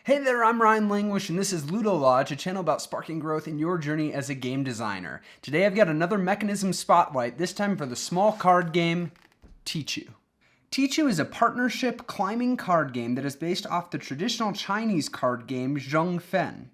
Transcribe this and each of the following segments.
Hey there, I'm Ryan Langwish, and this is Ludo Lodge, a channel about sparking growth in your journey as a game designer. Today I've got another mechanism spotlight, this time for the small card game, Tichu. Tichu is a partnership climbing card game that is based off the traditional Chinese card game Zhongfen.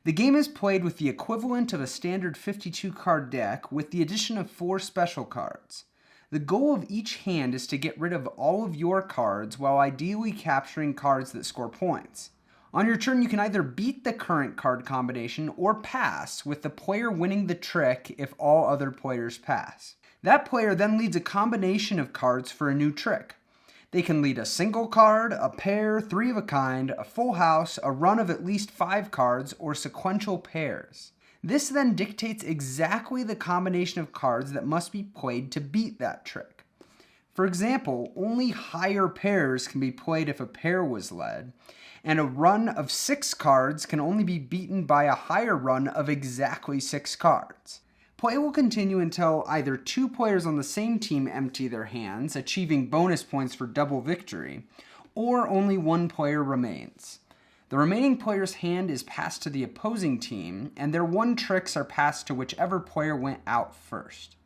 The game is played with the equivalent of a standard 52 card deck with the addition of 4 special cards. The goal of each hand is to get rid of all of your cards while ideally capturing cards that score points. On your turn, you can either beat the current card combination or pass, with the player winning the trick if all other players pass. That player then leads a combination of cards for a new trick. They can lead a single card, a pair, 3 of a kind, a full house, a run of at least 5 cards, or sequential pairs. This then dictates exactly the combination of cards that must be played to beat that trick. For example, only higher pairs can be played if a pair was led, and a run of 6 cards can only be beaten by a higher run of exactly 6 cards. Play will continue until either 2 players on the same team empty their hands, achieving bonus points for double victory, or only 1 player remains. The remaining player's hand is passed to the opposing team, and their 1 tricks are passed to whichever player went out first.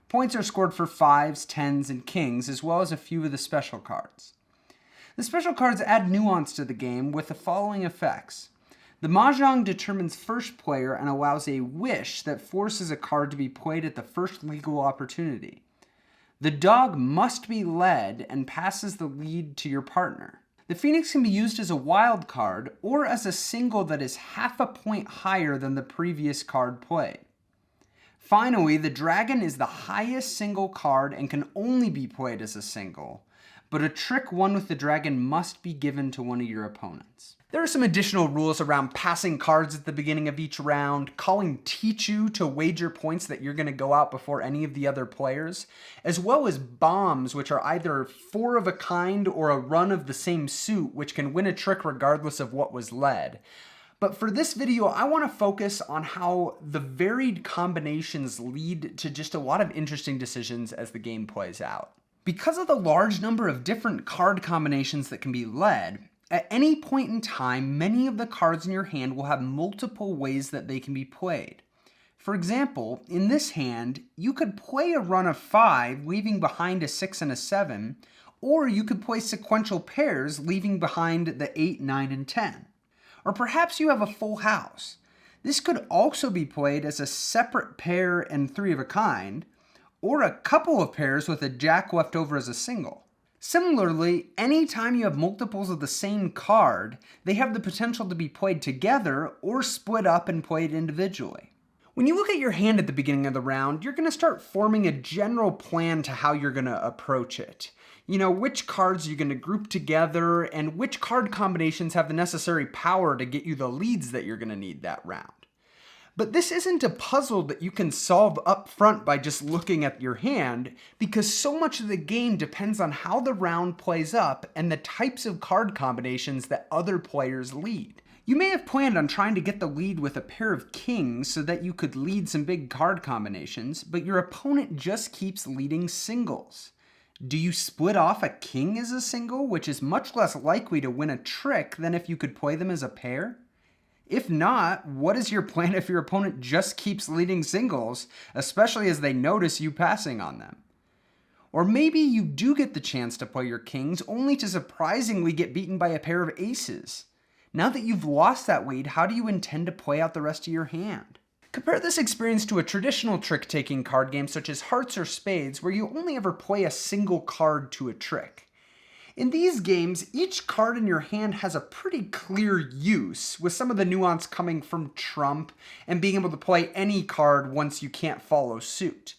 Points are scored for 5s, 10s, and kings, as well as a few of the special cards. The special cards add nuance to the game with the following effects. The Mahjong determines first player and allows a wish that forces a card to be played at the first legal opportunity. The dog must be led and passes the lead to your partner. The Phoenix can be used as a wild card or as a single that is half a point higher than the previous card played. Finally, the Dragon is the highest single card and can only be played as a single, but a trick won with the Dragon must be given to one of your opponents. There are some additional rules around passing cards at the beginning of each round, calling Tichu to wager points that you're going to go out before any of the other players, as well as bombs, which are either 4 of a kind or a run of the same suit, which can win a trick regardless of what was led. But for this video, I want to focus on how the varied combinations lead to just a lot of interesting decisions as the game plays out. Because of the large number of different card combinations that can be led, at any point in time, many of the cards in your hand will have multiple ways that they can be played. For example, in this hand, you could play a run of 5, leaving behind a 6 and a 7, or you could play sequential pairs, leaving behind the 8, 9, and 10. Or perhaps you have a full house. This could also be played as a separate pair and 3 of a kind, or a couple of pairs with a jack left over as a single. Similarly, anytime you have multiples of the same card, they have the potential to be played together or split up and played individually. When you look at your hand at the beginning of the round, you're going to start forming a general plan to how you're going to approach it. Which cards you're going to group together and which card combinations have the necessary power to get you the leads that you're going to need that round. But this isn't a puzzle that you can solve up front by just looking at your hand, because so much of the game depends on how the round plays up and the types of card combinations that other players lead. You may have planned on trying to get the lead with a pair of kings so that you could lead some big card combinations, but your opponent just keeps leading singles. Do you split off a king as a single, which is much less likely to win a trick than if you could play them as a pair? If not, what is your plan if your opponent just keeps leading singles, especially as they notice you passing on them? Or maybe you do get the chance to play your kings only to surprisingly get beaten by a pair of aces. Now that you've lost that lead, how do you intend to play out the rest of your hand? Compare this experience to a traditional trick-taking card game such as hearts or spades, where you only ever play a single card to a trick. In these games, each card in your hand has a pretty clear use, with some of the nuance coming from trump and being able to play any card once you can't follow suit.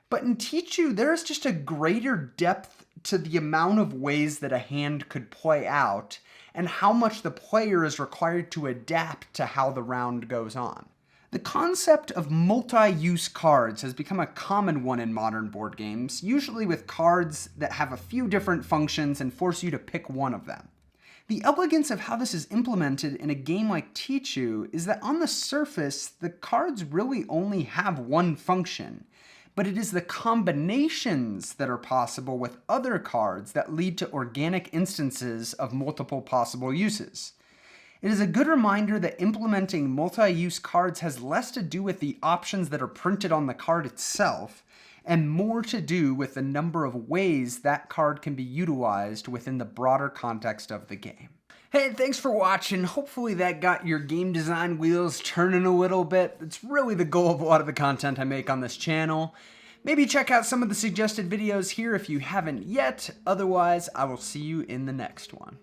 But in Tichu, there is just a greater depth to the amount of ways that a hand could play out and how much the player is required to adapt to how the round goes on. The concept of multi-use cards has become a common one in modern board games, usually with cards that have a few different functions and force you to pick one of them. The elegance of how this is implemented in a game like Tichu is that on the surface, the cards really only have one function, but it is the combinations that are possible with other cards that lead to organic instances of multiple possible uses. It is a good reminder that implementing multi-use cards has less to do with the options that are printed on the card itself, and more to do with the number of ways that card can be utilized within the broader context of the game. Hey, thanks for watching. Hopefully that got your game design wheels turning a little bit. It's really the goal of a lot of the content I make on this channel. Maybe check out some of the suggested videos here if you haven't yet. Otherwise, I will see you in the next one.